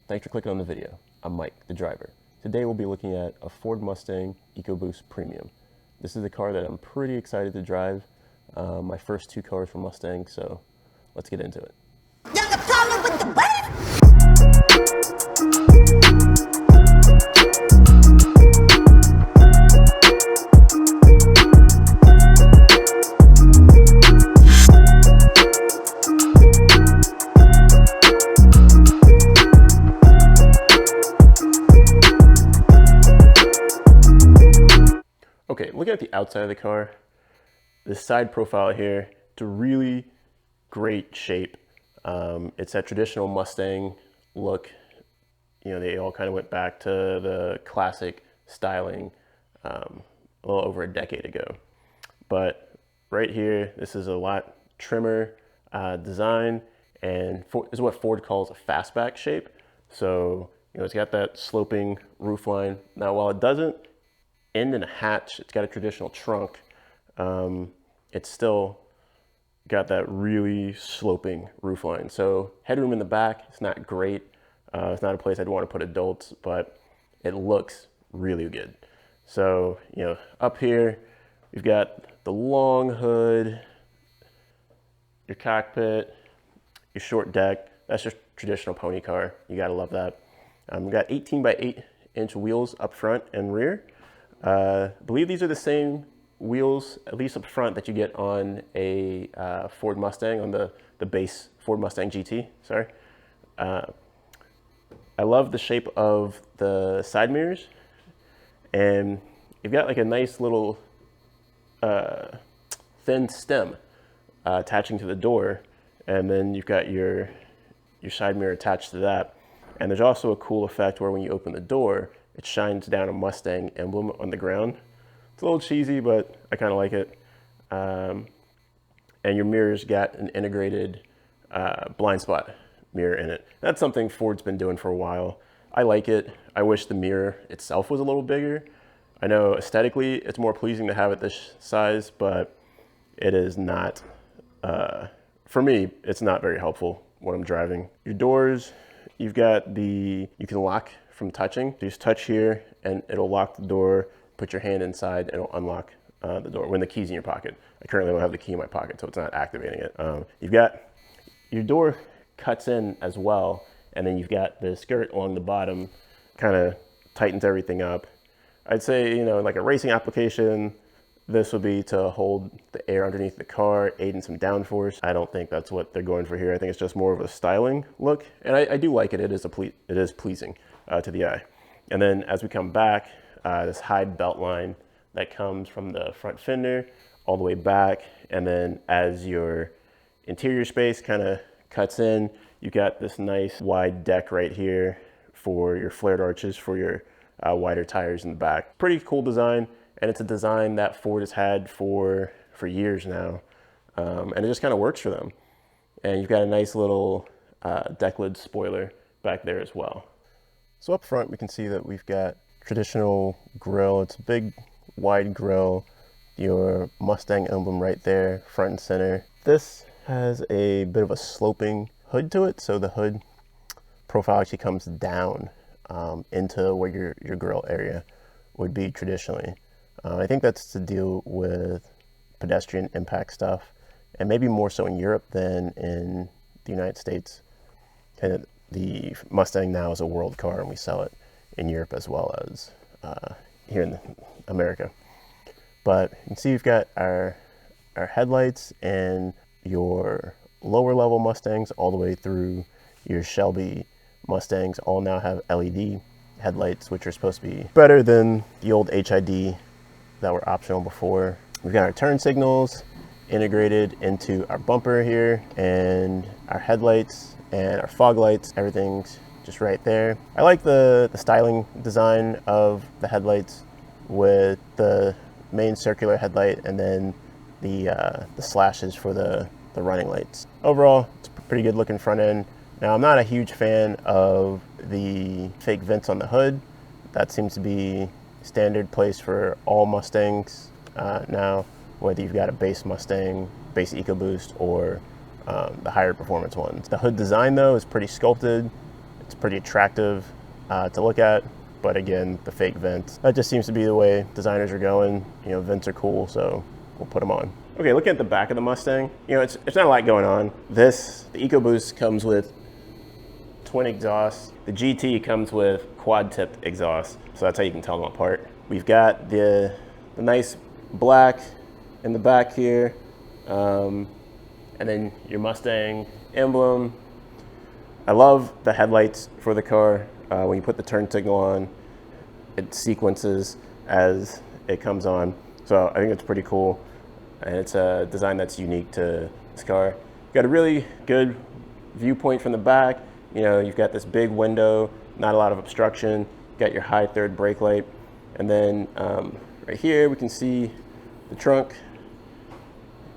Thanks for clicking on the video. I'm Mike, the driver. Today we'll be looking at a Ford Mustang EcoBoost Premium. This is a car that I'm pretty excited to drive. My first two cars from Mustang, so let's get into it. There's a problem with the what? Okay, looking at the outside of the car, this side profile here, it's a really great shape. It's that traditional Mustang look. You know, they all kind of went back to the classic styling a little over a decade ago. But right here, this is a lot trimmer design, and this is what Ford calls a fastback shape. So, you know, it's got that sloping roof line. Now, while it doesn't end in a hatch, it's got a traditional trunk. It's still got that really sloping roof line. So headroom in the back, it's not great. It's not a place I'd want to put adults, but it looks really good. So, you know, up here, we've got the long hood, your cockpit, your short deck. That's just traditional pony car. You gotta love that. We've got 18 by 8-inch wheels up front and rear. I believe these are the same wheels, at least up front, that you get on a Ford Mustang, on the base Ford Mustang GT, sorry. I love the shape of the side mirrors, and you've got like a nice little thin stem attaching to the door, and then you've got your side mirror attached to that. And there's also a cool effect where when you open the door, it shines down a Mustang emblem on the ground. It's a little cheesy, but I kind of like it. And your mirror's got an integrated blind spot mirror in it. That's something Ford's been doing for a while. I like it. I wish the mirror itself was a little bigger. I know aesthetically it's more pleasing to have it this size, but it is not, for me, it's not very helpful when I'm driving. Your doors, you've got you can lock from touching. You just touch here and it'll lock the door, put your hand inside and it'll unlock the door when the key's in your pocket. I currently don't have the key in my pocket, so it's not activating it. You've got, your door cuts in as well, and then you've got the skirt along the bottom, kind of tightens everything up. I'd say, you know, like a racing application, this would be to hold the air underneath the car, aid in some downforce. I don't think that's what they're going for here. I think it's just more of a styling look, and I do like it. It is pleasing to the eye. And then as we come back, this high belt line that comes from the front fender all the way back, and then as your interior space kind of cuts in, you got this nice wide deck right here for your flared arches for your wider tires in the back. Pretty cool design, and it's a design that Ford has had for years now, and it just kind of works for them. And you've got a nice little deck lid spoiler back there as well. So up front, we can see that we've got traditional grille. It's a big, wide grille. Your Mustang emblem right there, front and center. This has a bit of a sloping hood to it, so the hood profile actually comes down into where your grille area would be traditionally. I think that's to deal with pedestrian impact stuff, and maybe more so in Europe than in the United States. And the Mustang now is a world car, and we sell it in Europe as well as here in America. But you can see you've got our headlights, and your lower level Mustangs all the way through your Shelby Mustangs all now have LED headlights, which are supposed to be better than the old HID that were optional before. We've got our turn signals integrated into our bumper here, and our headlights and our fog lights, everything's just right there. I like the styling design of the headlights with the main circular headlight and then the slashes for the running lights. Overall, it's a pretty good looking front end. Now, I'm not a huge fan of the fake vents on the hood. That seems to be standard place for all Mustangs now, whether you've got a base Mustang, base EcoBoost, or the higher performance ones. The hood design though is pretty sculpted. It's pretty attractive to look at, but again, the fake vents, that just seems to be the way designers are going. You know, vents are cool, so we'll put them on. Okay, looking at the back of the Mustang, you know, it's not a lot going on. The EcoBoost comes with twin exhausts. The GT comes with quad-tipped exhaust, so that's how you can tell them apart. We've got the nice black in the back here, and then your Mustang emblem. I love the headlights for the car. When you put the turn signal on, it sequences as it comes on. So I think it's pretty cool, and it's a design that's unique to this car. Got a really good viewpoint from the back. You know, you've got this big window, not a lot of obstruction. You've got your high third brake light. And then right here, we can see the trunk.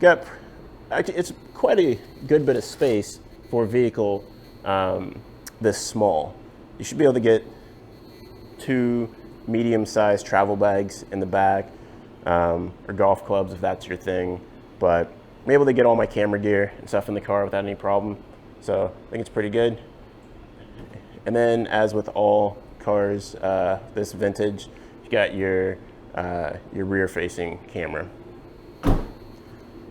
Actually, it's quite a good bit of space for a vehicle this small. You should be able to get 2 medium-sized travel bags in the back, or golf clubs if that's your thing. But I'm able to get all my camera gear and stuff in the car without any problem. So I think it's pretty good. And then, as with all cars, this vintage, you got your rear-facing camera.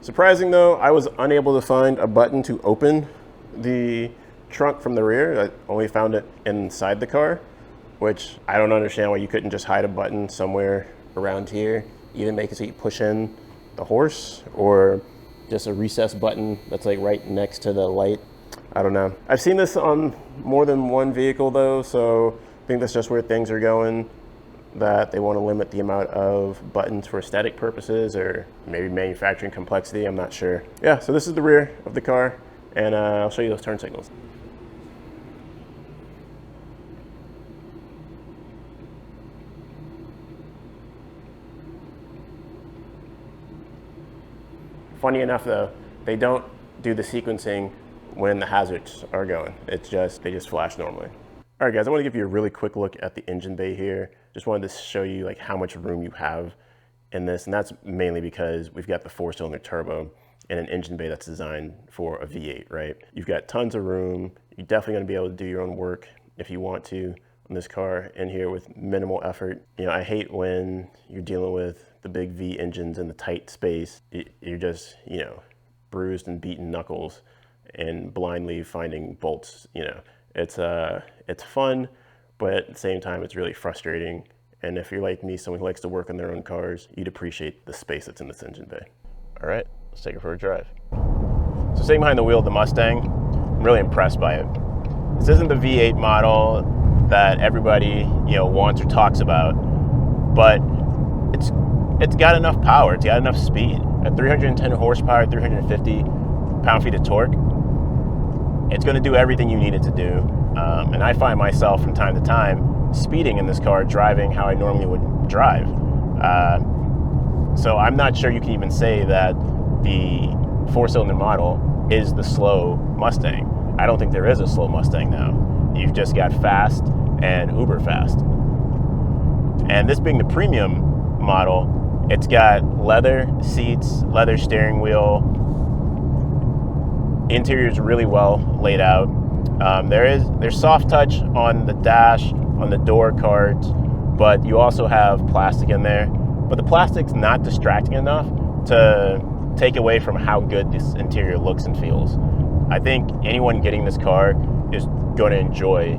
Surprising though, I was unable to find a button to open the trunk from the rear. I only found it inside the car, which I don't understand why you couldn't just hide a button somewhere around here, either make it so you push in the horse, or just a recessed button that's like right next to the light. I don't know. I've seen this on more than one vehicle though, so I think that's just where things are going, that they want to limit the amount of buttons for aesthetic purposes, or maybe manufacturing complexity, I'm not sure. Yeah, so this is the rear of the car, and I'll show you those turn signals. Funny enough though, they don't do the sequencing when the hazards are going. It's just, they just flash normally. All right guys, I want to give you a really quick look at the engine bay here. Just wanted to show you like how much room you have in this, and that's mainly because we've got the 4-cylinder turbo in an engine bay that's designed for a V8, right? You've got tons of room. You're definitely going to be able to do your own work if you want to on this car in here with minimal effort. You know, I hate when you're dealing with the big V engines in the tight space. You're just, you know, bruised and beaten knuckles and blindly finding bolts. You know, it's fun, but at the same time, it's really frustrating. And if you're like me, someone who likes to work on their own cars, you'd appreciate the space that's in this engine bay. All right, let's take it for a drive. So sitting behind the wheel of the Mustang, I'm really impressed by it. This isn't the V8 model that everybody, you know, wants or talks about, but it's got enough power, it's got enough speed. At 310 horsepower, 350 pound-feet of torque, it's going to do everything you need it to do. And I find myself from time to time speeding in this car, driving how I normally would drive. So I'm not sure you can even say that the 4-cylinder model is the slow Mustang. I don't think there is a slow Mustang now. You've just got fast and uber fast. And this being the premium model, it's got leather seats, leather steering wheel. Interior is really well laid out. There's soft touch on the dash, on the door cards, but you also have plastic in there. But the plastic's not distracting enough to take away from how good this interior looks and feels. I think anyone getting this car is going to enjoy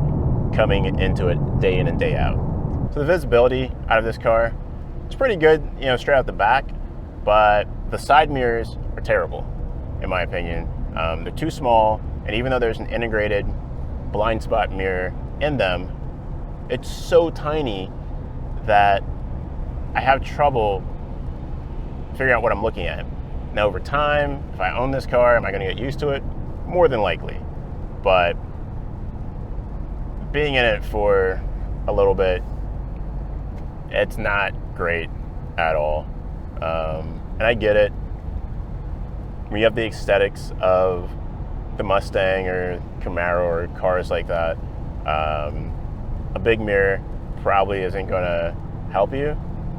coming into it day in and day out. So the visibility out of this car, it's pretty good, you know, straight out the back, but the side mirrors are terrible, in my opinion. They're too small, and even though there's an integrated blind spot mirror in them, it's so tiny that I have trouble figuring out what I'm looking at. Now over time, if I own this car, am I gonna get used to it? More than likely. But being in it for a little bit, it's not great at all. And I get it. When you have the aesthetics of the Mustang or Camaro or cars like that, a big mirror probably isn't gonna help you,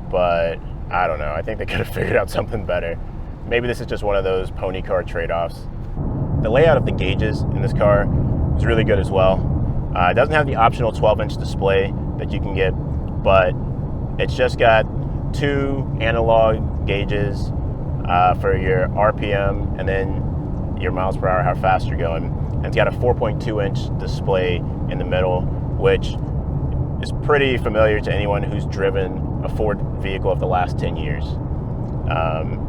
but I don't know. I think they could have figured out something better. Maybe this is just one of those pony car trade-offs. The layout of the gauges in this car is really good as well. It doesn't have the optional 12-inch display that you can get, but it's just got 2 analog gauges for your RPM and then your miles per hour, how fast you're going. And it's got a 4.2-inch display in the middle, which is pretty familiar to anyone who's driven a Ford vehicle of the last 10 years.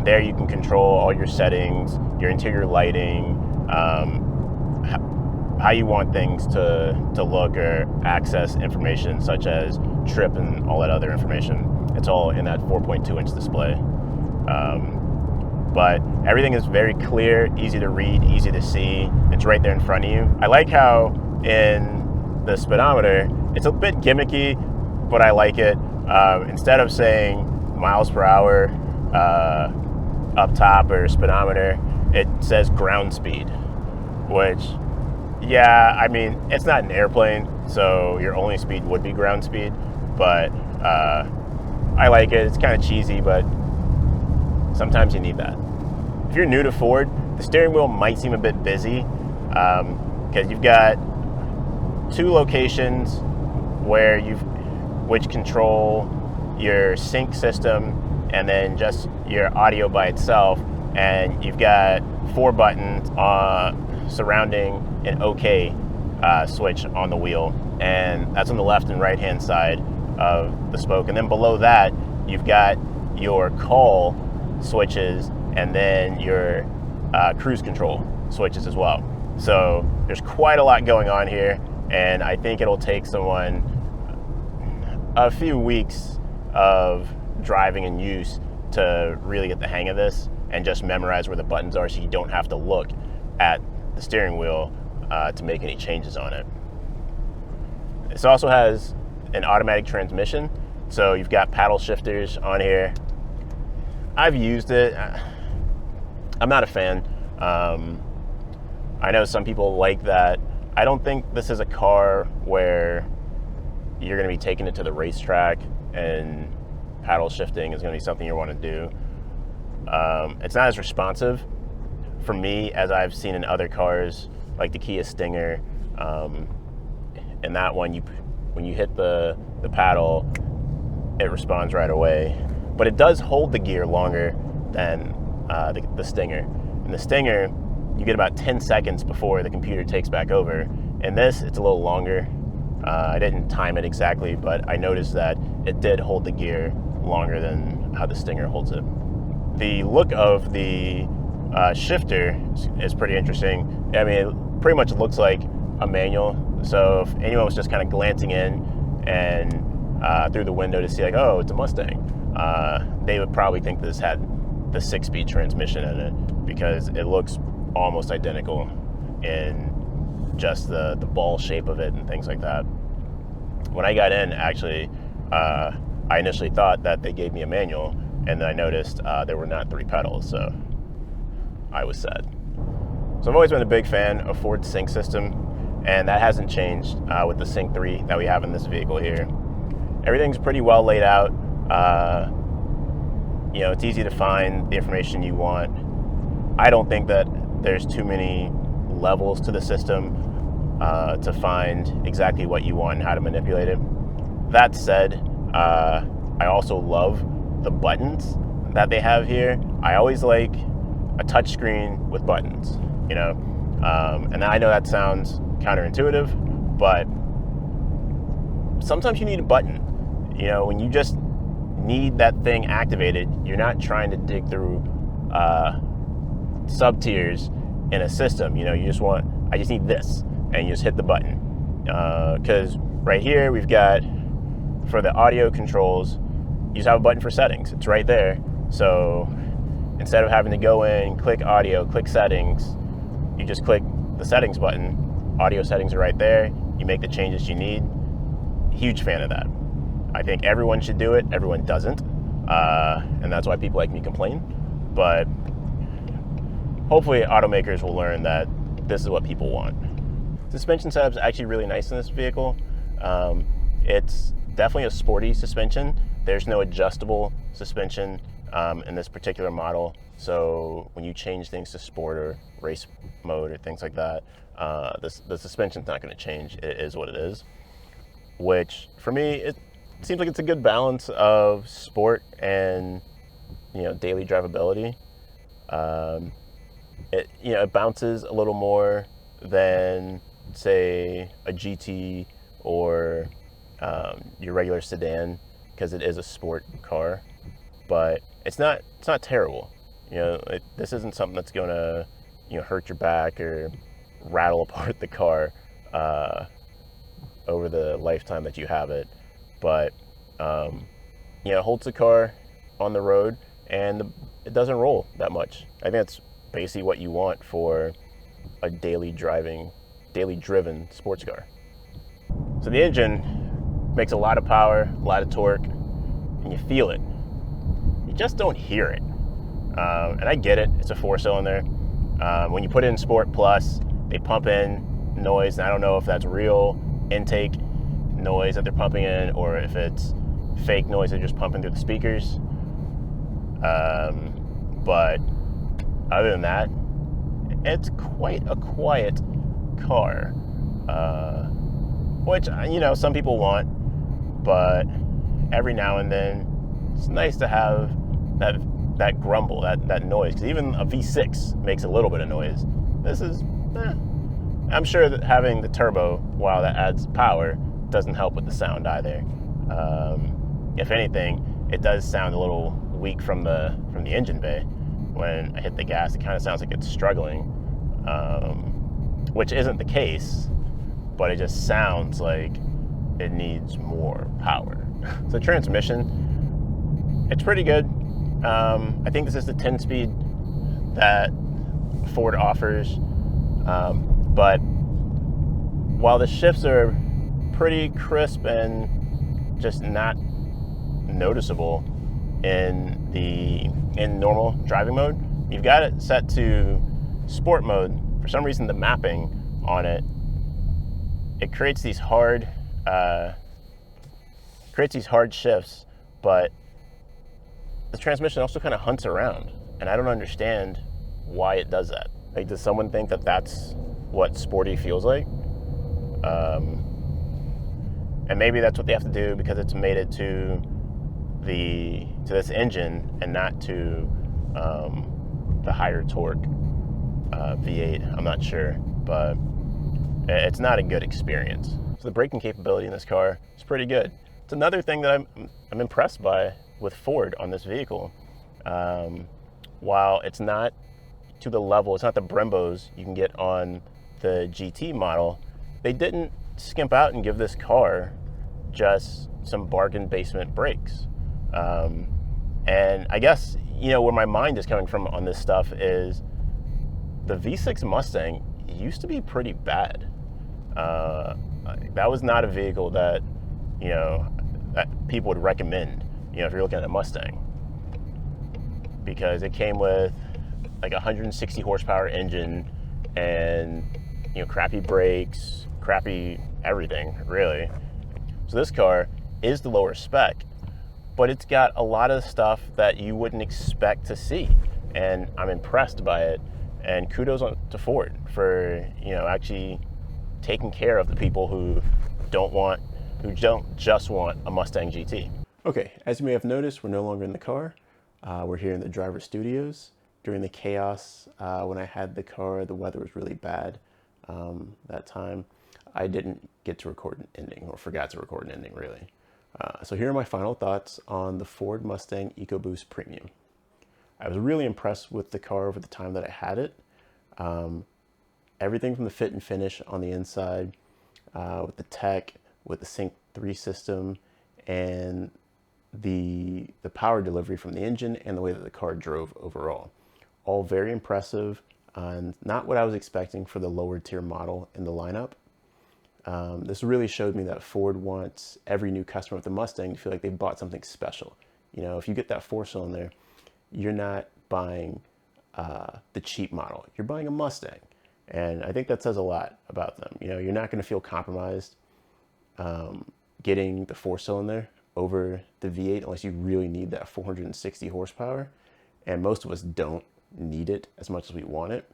There you can control all your settings, your interior lighting, how you want things to look or access information such as trip and all that other information. It's all in that 4.2-inch display. But everything is very clear, easy to read, easy to see. It's right there in front of you. I like how in the speedometer, it's a bit gimmicky, but I like it. Instead of saying miles per hour up top or speedometer, it says ground speed, which, yeah, I mean, it's not an airplane, so your only speed would be ground speed, but I like it. It's kind of cheesy, but sometimes you need that. If you're new to Ford, the steering wheel might seem a bit busy because you've got 2 locations which control your sync system and then just your audio by itself, and you've got 4 buttons surrounding an OK switch on the wheel, and that's on the left and right hand side of the spoke. And then below that, you've got your call switches and then your cruise control switches as well. So there's quite a lot going on here, and I think it'll take someone a few weeks of driving and use to really get the hang of this and just memorize where the buttons are so you don't have to look at the steering wheel to make any changes on it. This also has an automatic transmission, so you've got paddle shifters on here. I've used it. I'm not a fan. I know some people like that. I don't think this is a car where you're going to be taking it to the racetrack and paddle shifting is going to be something you want to do. It's not as responsive for me as I've seen in other cars like the Kia Stinger. And that one, when you hit the paddle, it responds right away. But it does hold the gear longer than the Stinger. In the Stinger, you get about 10 seconds before the computer takes back over. In this, it's a little longer. I didn't time it exactly, but I noticed that it did hold the gear longer than how the Stinger holds it. The look of the shifter is pretty interesting. I mean, it pretty much looks like a manual. So if anyone was just kind of glancing in and through the window to see like, oh, it's a Mustang, they would probably think this had the 6-speed transmission in it because it looks almost identical in just the ball shape of it and things like that. When I got in, actually, I initially thought that they gave me a manual, and then I noticed there were not 3 pedals, so I was sad. So I've always been a big fan of Ford's sync system, and that hasn't changed with the Sync 3 that we have in this vehicle here. Everything's pretty well laid out. You know, it's easy to find the information you want. I don't think that there's too many levels to the system to find exactly what you want and how to manipulate it. That said, I also love the buttons that they have here. I always like a touchscreen with buttons, you know, and I know that sounds counterintuitive, but sometimes you need a button. You know, when you just need that thing activated, you're not trying to dig through sub-tiers in a system. You know, you just want, I just need this, and you just hit the button. Because right here we've got, for the audio controls, you just have a button for settings. It's right there. So instead of having to go in, click audio, click settings, you just click the settings button. Audio settings are right there. You make the changes you need. Huge fan of that. I think everyone should do it. Everyone doesn't. And that's why people like me complain. But hopefully automakers will learn that this is what people want. Suspension setup is actually really nice in this vehicle. It's definitely a sporty suspension. There's no adjustable suspension in this particular model. So when you change things to sport or race mode or things like that, the suspension's not going to change. It is what it is. Which for me, it seems like it's a good balance of sport and daily drivability. It bounces a little more than say a GT or your regular sedan because it is a sport car, but it's not terrible. This isn't something that's gonna hurt your back or rattle apart the car over the lifetime that you have it. But it holds the car on the road and it doesn't roll that much. I think that's basically what you want for a daily driven sports car. So the engine makes a lot of power, a lot of torque, and you feel it. You just don't hear it. And I get it, it's a 4-cylinder. When you put it in Sport Plus, they pump in noise, and I don't know if that's real intake noise that they're pumping in or if it's fake noise they're just pumping through the speakers. But other than that, it's quite a quiet car, which some people want, but every now and then it's nice to have that grumble, that noise, because even a V6 makes a little bit of noise. This is, I'm sure that having the turbo, while that adds power, doesn't help with the sound either. If anything, it does sound a little weak from the engine bay. When I hit the gas, it kind of sounds like it's struggling, which isn't the case, but it just sounds like it needs more power. So transmission, it's pretty good. I think this is the 10-speed that Ford offers, but while the shifts are pretty crisp and just not noticeable in normal driving mode, you've got it set to sport mode. For some reason, the mapping on it creates these hard shifts, but the transmission also kind of hunts around, and I don't understand why it does that. Like, does someone think that that's what sporty feels like? And maybe that's what they have to do because it's made it to this engine and not to the higher torque V8. I'm not sure, but it's not a good experience. So the braking capability in this car is pretty good. It's another thing that I'm impressed by with Ford on this vehicle. While it's not to the level, it's not the Brembos you can get on the GT model, they didn't skimp out and give this car just some bargain basement brakes. And I guess, where my mind is coming from on this stuff is the V6 Mustang used to be pretty bad. That was not a vehicle that, that people would recommend, if you're looking at a Mustang, because it came with like a 160 horsepower engine and, crappy brakes, crappy everything, really. So this car is the lower spec, but it's got a lot of stuff that you wouldn't expect to see, and I'm impressed by it. And kudos to Ford for actually taking care of the people who don't just want a Mustang GT. Okay, as you may have noticed, we're no longer in the car. We're here in the driver studios. During the chaos when I had the car, the weather was really bad that time. I didn't get to record an ending, or forgot to record an ending, really. So here are my final thoughts on the Ford Mustang EcoBoost Premium. I was really impressed with the car over the time that I had it. Everything from the fit and finish on the inside, with the tech, with the Sync 3 system, and the power delivery from the engine, and the way that the car drove overall. All very impressive, and not what I was expecting for the lower tier model in the lineup. This really showed me that Ford wants every new customer with the Mustang to feel like they bought something special. If you get that 4-cylinder, you're not buying the cheap model. You're buying a Mustang. And I think that says a lot about them. You're not going to feel compromised getting the 4-cylinder over the V8 unless you really need that 460 horsepower. And most of us don't need it as much as we want it.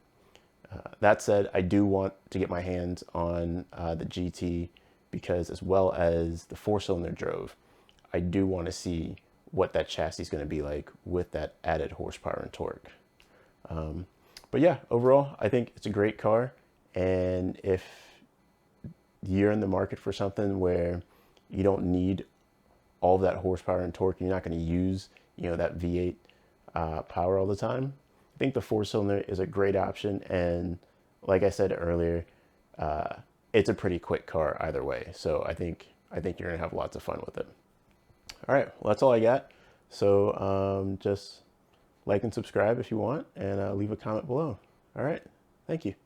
That said, I do want to get my hands on the GT because, as well as the 4-cylinder drove, I do want to see what that chassis is going to be like with that added horsepower and torque. But yeah, overall, I think it's a great car. And if you're in the market for something where you don't need all of that horsepower and torque, you're not going to use, that V8 power all the time, I think the 4-cylinder is a great option. And like I said earlier, it's a pretty quick car either way. So I think you're gonna have lots of fun with it. All right, well, that's all I got. So just like and subscribe if you want, and leave a comment below. All right, thank you.